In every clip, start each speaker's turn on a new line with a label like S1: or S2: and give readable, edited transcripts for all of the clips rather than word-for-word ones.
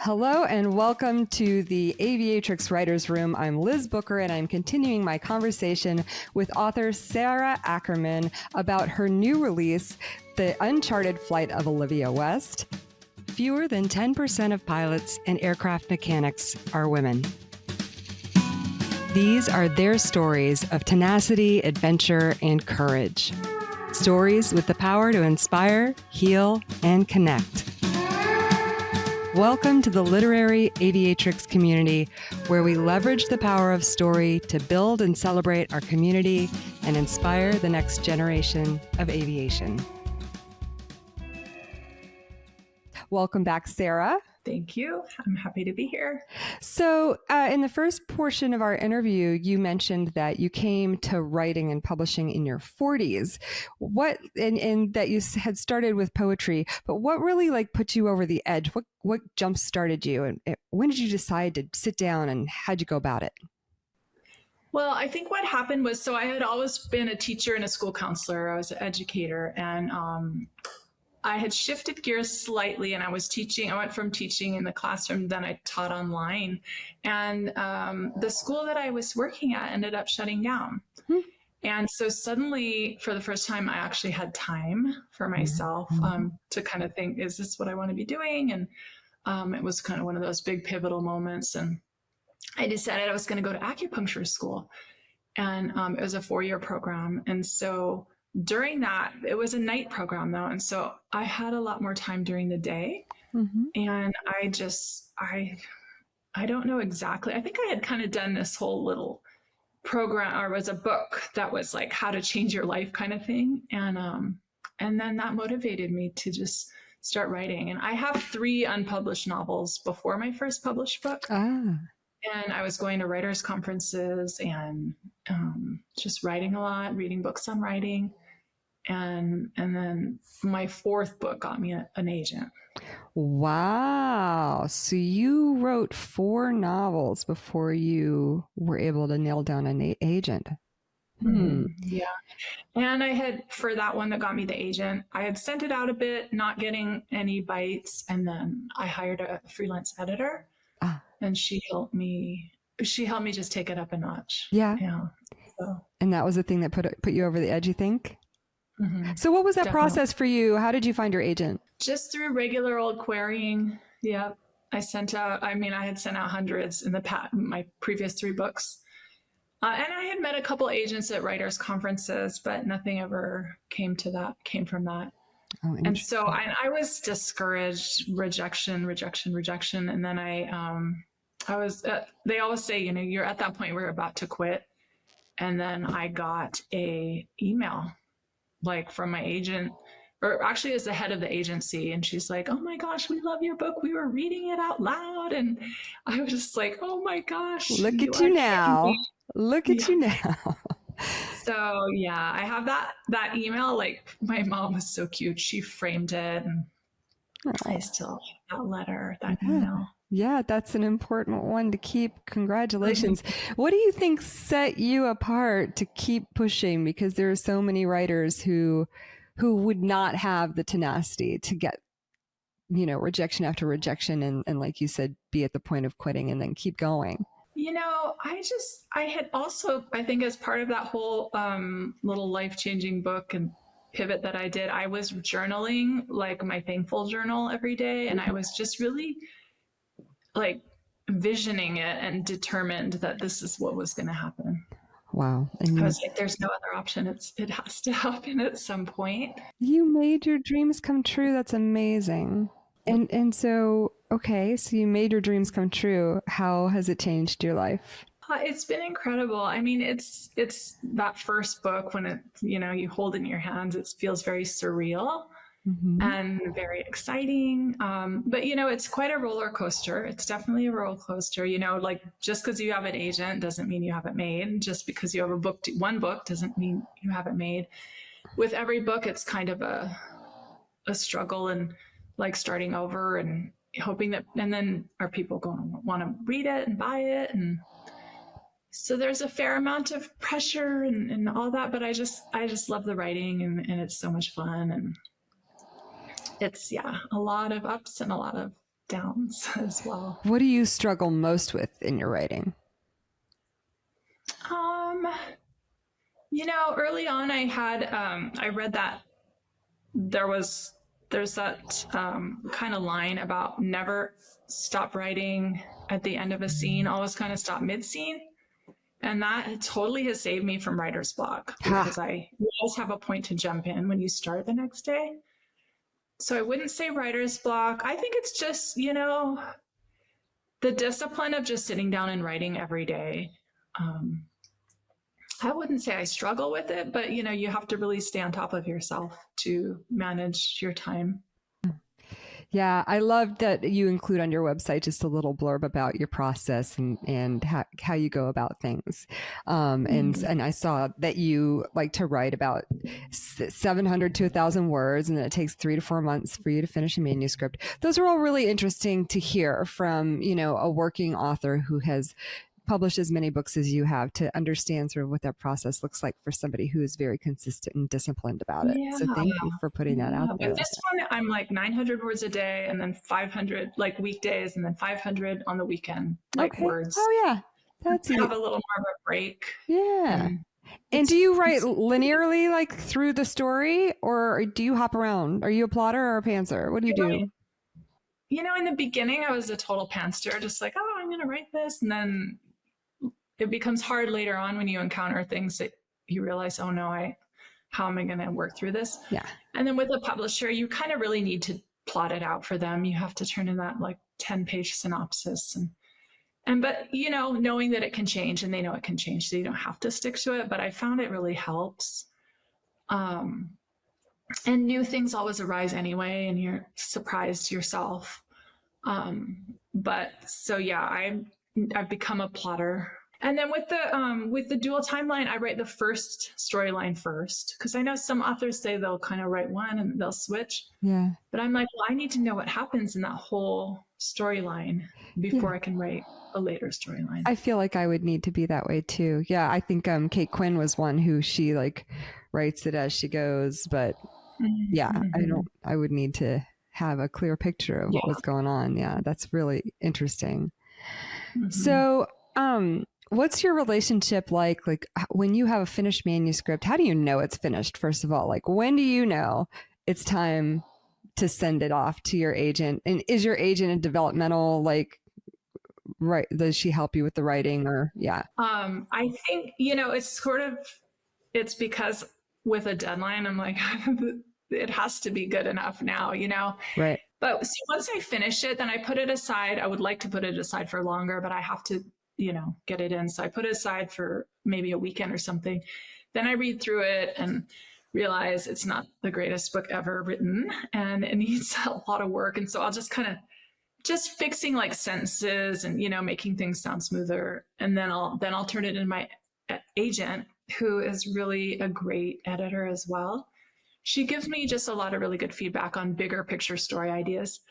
S1: Hello and welcome to the Aviatrix Writers Room. I'm Liz Booker and I'm continuing my conversation with author Sara Ackerman about her new release, The Uncharted Flight of Olivia West. Fewer than 10% of pilots and aircraft mechanics are women. These are their stories of tenacity, adventure, and courage. Stories with the power to inspire, heal, and connect. Welcome to the literary Aviatrix community, where we leverage the power of story to build and celebrate our community and inspire the next generation of aviation. Welcome back, Sara.
S2: Thank you. I'm happy to be here.
S1: So in the first portion of our interview, you mentioned that you came to writing and publishing in your 40s. And that you had started with poetry, but what really put you over the edge? What jump started you? And when did you decide to sit down and how'd you go about it?
S2: Well, I think what happened was, so I had always been a teacher and a school counselor. I was an educator, and I had shifted gears slightly, and I was teaching. I went from teaching in the classroom, then I taught online. And the school that I was working at ended up shutting down. And so suddenly, for the first time, I actually had time for myself to kind of think, is this what I want to be doing? And it was kind of one of those big pivotal moments. And I decided I was going to go to acupuncture school. And it was a 4-year program. And so during that, it was a night program though. And so I had a lot more time during the day. And I don't know exactly. I think I had kind of done this whole little program, or was a book that was like how to change your life kind of thing. And then that motivated me to just start writing. And I have 3 unpublished novels before my first published book. And I was going to writers' conferences and just writing a lot, reading books on writing. And then my 4th book got me an agent.
S1: Wow. So you wrote 4 novels before you were able to nail down an agent.
S2: Yeah. And I had, for that one that got me the agent, I had sent it out a bit, not getting any bites. And then I hired a freelance editor and she helped me just take it up a notch.
S1: Yeah.
S2: So.
S1: And that was the thing that put you over the edge, you think? So what was that process for you? How did you find your agent?
S2: Just through regular old querying. Yeah. I had sent out hundreds in my previous 3 books. And I had met a couple agents at writers' conferences, but nothing ever came from that.
S1: Oh,
S2: and so I was discouraged, rejection. And then I was, they always say, you're at that point where you're about to quit. And then I got a email from my agent, or actually as the head of the agency. And she's like, oh my gosh, we love your book. We were reading it out loud. And I was just like, oh my gosh.
S1: Look at you now. Look at you now.
S2: So yeah, I have that email. My mom was so cute. She framed it, and I still have that letter, that email.
S1: Yeah, that's an important one to keep. Congratulations. What do you think set you apart to keep pushing? Because there are so many writers who would not have the tenacity to get, rejection after rejection and like you said, be at the point of quitting and then keep going.
S2: I had also, I think as part of that whole little life-changing book and pivot that I did, I was journaling my thankful journal every day. And I was just really visioning it and determined that this is what was going to happen.
S1: Wow.
S2: And I was like, there's no other option. It has to happen at some point.
S1: You made your dreams come true. That's amazing. And so, okay, so you made your dreams come true. How has it changed your life?
S2: It's been incredible. I mean, it's that first book when you hold it in your hands, it feels very surreal and very exciting. But it's quite a roller coaster. It's definitely a roller coaster. Just because you have an agent doesn't mean you have it made. Just because you have one book doesn't mean you have it made. With every book, it's kind of a struggle and starting over and hoping that, and then are people going to want to read it and buy it? And so there's a fair amount of pressure and all that, but I just love the writing and it's so much fun. And it's, a lot of ups and a lot of downs as well.
S1: What do you struggle most with in your writing?
S2: Early on I read that there's that kind of line about never stop writing at the end of a scene, always kind of stop mid-scene. And that totally has saved me from writer's block because you always have a point to jump in when you start the next day. So I wouldn't say writer's block. I think it's just, the discipline of just sitting down and writing every day. I wouldn't say I struggle with it, but you have to really stay on top of yourself to manage your time.
S1: Yeah, I love that you include on your website just a little blurb about your process and how you go about things. And I saw that you like to write about 700 to 1,000 words, and that it takes 3 to 4 months for you to finish a manuscript. Those are all really interesting to hear from, a working author who has published as many books as you have, to understand sort of what that process looks like for somebody who is very consistent and disciplined about it. Yeah. So thank you for putting that out there.
S2: With this one, I'm like 900 words a day, and then 500 like weekdays, and then 500 on the weekend, words.
S1: Oh yeah. That's
S2: have a little more of a break.
S1: Yeah. And do you write linearly, like through the story, or do you hop around? Are you a plotter or a pantser? What do you do?
S2: In the beginning, I was a total pantser, just like, oh, I'm going to write this. And then it becomes hard later on when you encounter things that you realize, oh no, how am I going to work through this?
S1: Yeah.
S2: And then with a publisher, you kind of really need to plot it out for them. You have to turn in that like 10-page synopsis but knowing that it can change, and they know it can change, so you don't have to stick to it. But I found it really helps. And new things always arise anyway, and you're surprised yourself. But so yeah, I've become a plotter. And then with the dual timeline, I write the first storyline first, because I know some authors say they'll kind of write one and they'll switch.
S1: Yeah. But
S2: I'm like, well, I need to know what happens in that whole storyline before I can write a later storyline.
S1: I feel like I would need to be that way too. Yeah, I think Kate Quinn was one who she like writes it as she goes, but yeah, I would need to have a clear picture of what was going on. Yeah, that's really interesting. So, what's your relationship like when you have a finished manuscript? How do you know it's finished? First of all, like when do you know it's time to send it off to your agent? And is your agent a developmental, like, right? Does she help you with the writing, or yeah?
S2: I think, it's because with a deadline, I'm like, it has to be good enough now, Right. But so once I finish it, then I put it aside. I would like to put it aside for longer, but I have to, get it in. So I put it aside for maybe a weekend or something. Then I read through it and realize it's not the greatest book ever written, and it needs a lot of work. And so I'll just kind of fixing like sentences and, making things sound smoother. And then I'll turn it in my agent, who is really a great editor as well. She gives me just a lot of really good feedback on bigger picture story ideas,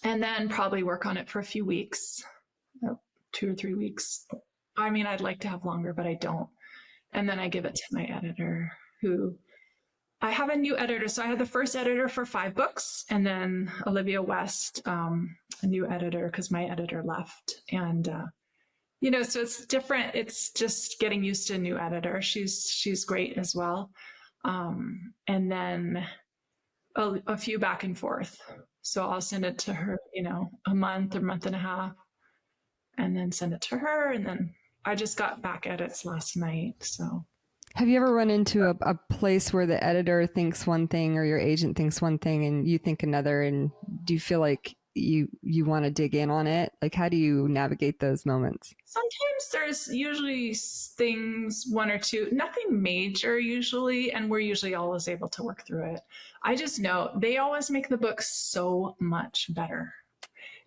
S2: and then probably work on it for a few weeks, 2 or 3 weeks. I mean, I'd like to have longer, but I don't. And then I give it to my editor, who I have a new editor. So I had the first editor for 5 books, and then Olivia West, a new editor, because my editor left. And, so it's different. It's just getting used to a new editor. She's great as well. And then a few back and forth. So I'll send it to her, a month or month and a half, and then send it to her. And then I just got back edits last night. So
S1: have you ever run into a place where the editor thinks one thing or your agent thinks one thing and you think another? And do you feel like you want to dig in on it? Like, how do you navigate those moments?
S2: Sometimes there's usually things, 1 or 2, nothing major usually, and we're usually always able to work through it. I just know they always make the book so much better.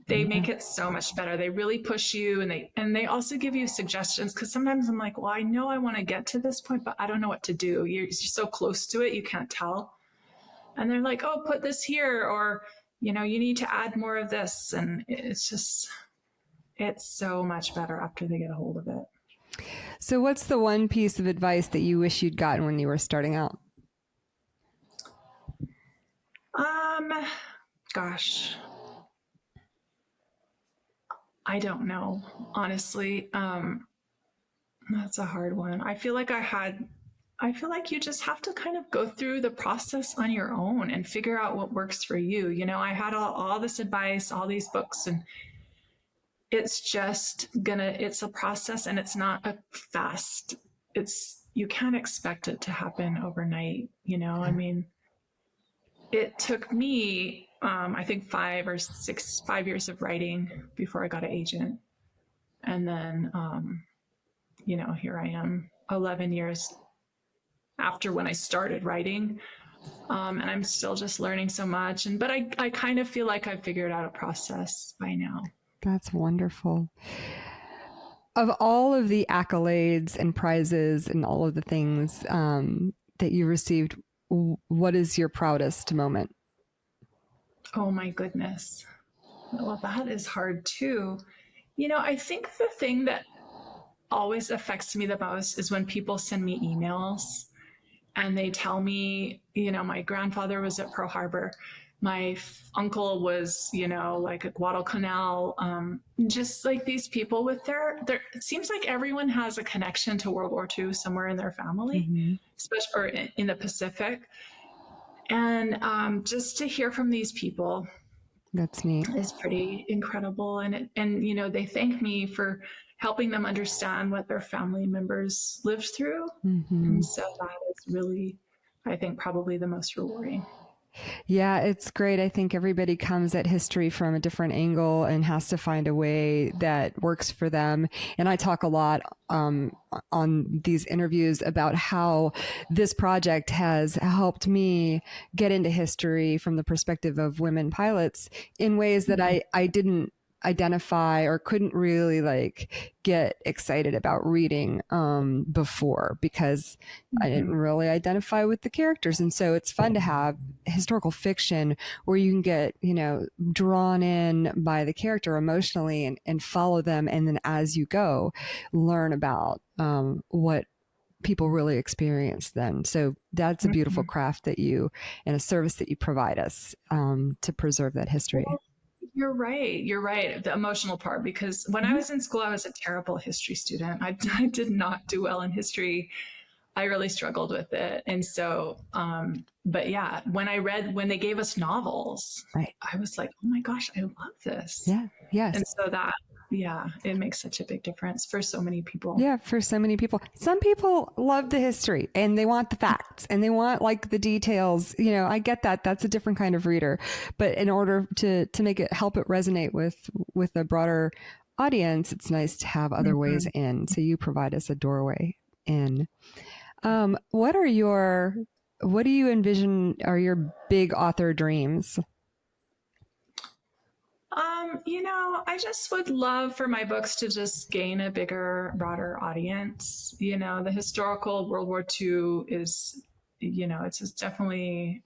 S2: They make it so much better. They really push you, and they also give you suggestions, because sometimes I'm like, well, I know I want to get to this point, but I don't know what to do. You're so close to it, you can't tell. And they're like, oh, put this here, or you need to add more of this. And it's so much better after they get a hold of it.
S1: So what's the one piece of advice that you wish you'd gotten when you were starting out?
S2: Gosh. I don't know, honestly. That's a hard one. I feel like you just have to kind of go through the process on your own and figure out what works for you. You know, I had all this advice, all these books, and it's a process, and it's not a fast, you can't expect it to happen overnight. You know, I mean, it took me, I think 5 years of writing before I got an agent. And then, you know, here I am 11 years after when I started writing. And I'm still just learning so much. But I kind of feel like I've figured out a process by now.
S1: That's wonderful. Of all of the accolades and prizes and all of the things that you received, what is your proudest moment?
S2: Oh my goodness. Well, that is hard too. You know, I think the thing that always affects me the most is when people send me emails and they tell me, you know, my grandfather was at Pearl Harbor. My uncle was, you know, like at Guadalcanal. Just like these people with it seems like everyone has a connection to World War II somewhere in their family, especially or in the Pacific. And just to hear from these people,
S1: that's neat.
S2: Is pretty incredible. And you know, they thank me for helping them understand what their family members lived through. And so that is really, I think, probably the most rewarding.
S1: Yeah, it's great. I think everybody comes at history from a different angle and has to find a way that works for them. And I talk a lot on these interviews about how this project has helped me get into history from the perspective of women pilots in ways that I didn't identify or couldn't really like get excited about reading before, because I didn't really identify with the characters. And so it's fun to have historical fiction where you can get, you know, drawn in by the character emotionally and follow them, and then as you go learn about what people really experienced then. So that's a beautiful craft that you, and a service that you provide us to preserve that history.
S2: Well, you're right. You're right. The emotional part, because when I was in school, I was a terrible history student. I did not do well in history. I really struggled with it. And so, but yeah, when they gave us novels,
S1: right,
S2: I was like, oh my gosh, I love this.
S1: Yeah. Yes.
S2: And so it makes such a big difference for so many people.
S1: Yeah, for so many people. Some people love the history and they want the facts and they want like the details. You know, I get that. That's a different kind of reader. But in order to make it help it resonate with a broader audience, it's nice to have other ways in. So you provide us a doorway in. What do you envision are your big author dreams?
S2: You know, I just would love for my books to just gain a bigger, broader audience. You know, the historical World War II is, you know, it's just definitely,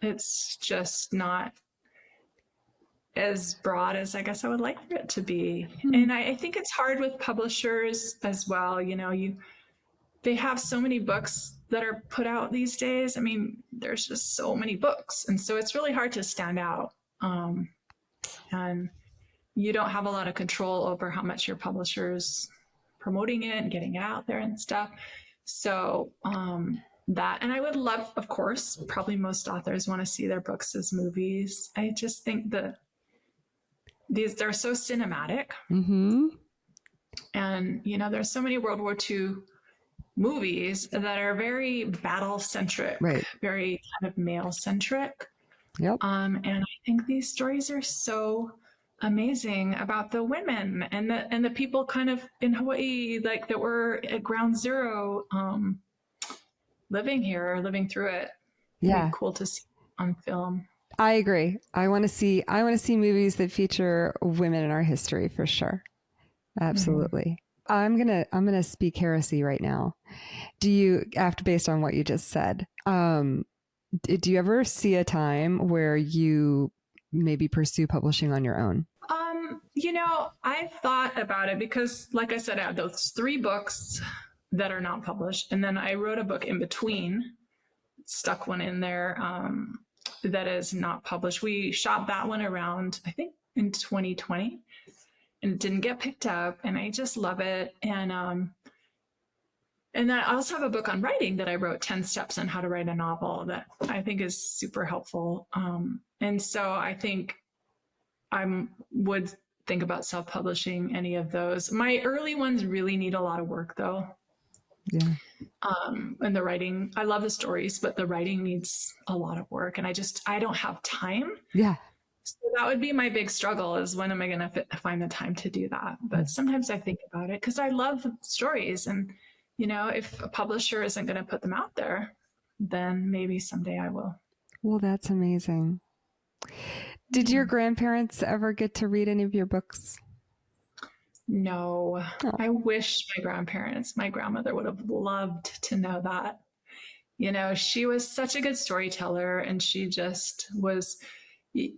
S2: it's just not as broad as I guess I would like for it to be. And I think it's hard with publishers as well. You know, they have so many books that are put out these days. I mean, there's just so many books. And so it's really hard to stand out. And you don't have a lot of control over how much your publisher's promoting it and getting it out there and stuff. So and I would love, of course, probably most authors want to see their books as movies. I just think they're so cinematic. And, you know, there's so many World War II movies that are very battle centric,
S1: right,
S2: very kind of male centric.
S1: Yep.
S2: And I think these stories are so amazing about the women and the people kind of in Hawaii, like that were at ground zero, living through it.
S1: Yeah.
S2: It'd be cool to see on film.
S1: I agree. I want to see movies that feature women in our history for sure. Absolutely. I'm gonna speak heresy right now. Based on what you just said, do you ever see a time where you maybe pursue publishing on your own?
S2: You know, I've thought about it because, like I said, I have those 3 books that are not published, and then I wrote a book in between, stuck one in there that is not published. We shopped that one around, I think, in 2020. and it didn't get picked up, and I just love it. And then I also have a book on writing that I wrote, 10 Steps on How to Write a Novel, that I think is super helpful. And so I think I would think about self-publishing any of those. My early ones really need a lot of work, though.
S1: Yeah.
S2: And the writing, I love the stories, but the writing needs a lot of work, and I don't have time.
S1: Yeah.
S2: So that would be my big struggle, is when am I going to find the time to do that? But sometimes I think about it because I love stories, and if a publisher isn't going to put them out there, then maybe someday I will.
S1: Well, that's amazing. Did your grandparents ever get to read any of your books?
S2: No. Oh. I wish my grandmother would have loved to know that. She was such a good storyteller, and she just was, she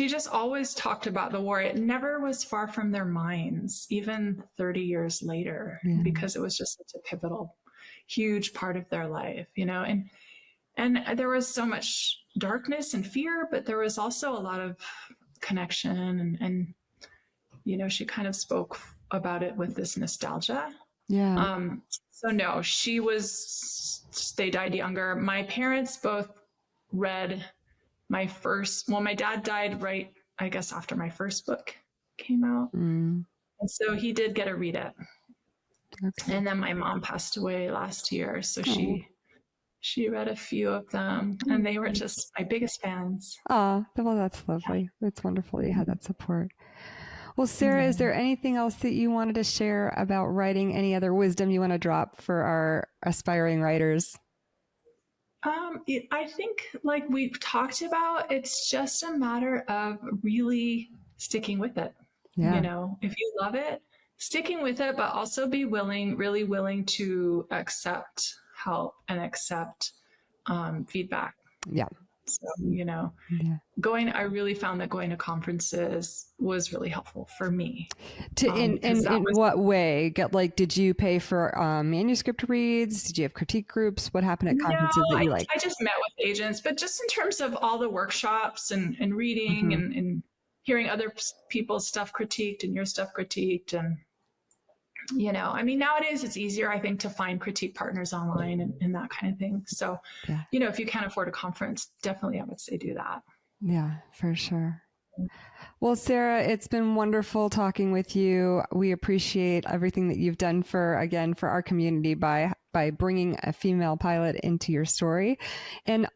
S2: just always talked about the war. It never was far from their minds, even 30 years later, because it was just such a pivotal, huge part of their life, and there was so much darkness and fear, but there was also a lot of connection, and she kind of spoke about it with this nostalgia.
S1: Yeah.
S2: So no, they died younger. My parents both read my dad died right, I guess, after my first book came out. And so he did get to read it. Okay. And then my mom passed away last year. So she read a few of them, and they were just my biggest fans.
S1: Oh, well, that's lovely. Yeah. It's wonderful you had that support. Well, Sara, is there anything else that you wanted to share about writing? Any other wisdom you want to drop for our aspiring writers?
S2: I think, like we've talked about, it's just a matter of really sticking with it. Yeah. If you love it, sticking with it, but also be really willing to accept help and accept feedback. Yeah. So, I really found that going to conferences was really helpful for me.
S1: In what way? Did you pay for manuscript reads? Did you have critique groups? What happened at conferences that you liked?
S2: I just met with agents, but just in terms of all the workshops and reading and hearing other people's stuff critiqued and your stuff critiqued, and nowadays it's easier, I think, to find critique partners online and that kind of thing. So, if you can't afford a conference, definitely I would say do that. Yeah, for sure.
S1: Well, Sara, it's been wonderful talking with you. We appreciate everything that you've done for our community by bringing a female pilot into your story, and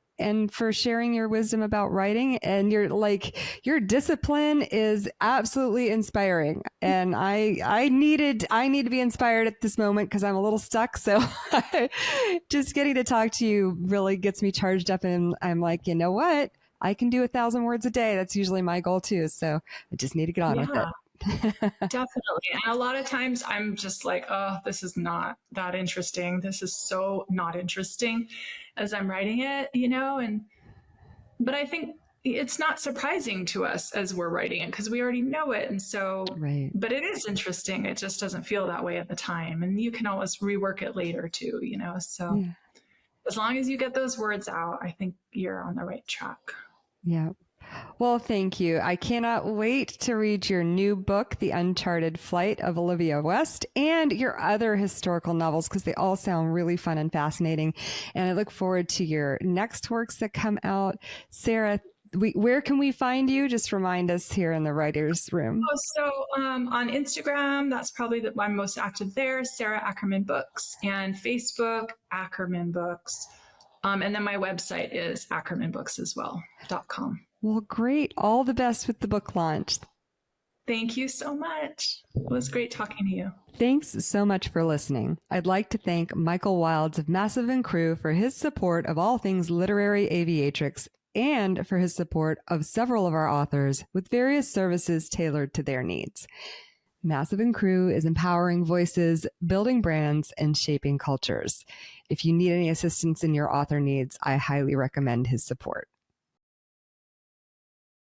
S1: for sharing your wisdom about writing, and your discipline is absolutely inspiring. And I need to be inspired at this moment because I'm a little stuck. So just getting to talk to you really gets me charged up, and I'm like, you know what? I can do 1,000 words a day. That's usually my goal too. So I just need to get on with it.
S2: Definitely. And a lot of times I'm just like, oh, this is not that interesting. This is so not interesting as I'm writing it, but I think it's not surprising to us as we're writing it because we already know it. And so, but it is interesting. It just doesn't feel that way at the time. And you can always rework it later too, so as long as you get those words out, I think you're on the right track.
S1: Yeah. Well, thank you. I cannot wait to read your new book, The Uncharted Flight of Olivia West, and your other historical novels, because they all sound really fun and fascinating. And I look forward to your next works that come out. Sara, where can we find you? Just remind us here in the Writers Room.
S2: So on Instagram, that's probably I'm most active there, Sara Ackerman Books, and Facebook, Ackerman Books. And then my website is ackermanbooksaswell.com.
S1: Well, great. All the best with the book launch.
S2: Thank you so much. It was great talking to you.
S1: Thanks so much for listening. I'd like to thank Michael Wilds of Massive and Crew for his support of all things literary aviatrix, and for his support of several of our authors with various services tailored to their needs. Massive and Crew is empowering voices, building brands, and shaping cultures. If you need any assistance in your author needs, I highly recommend his support.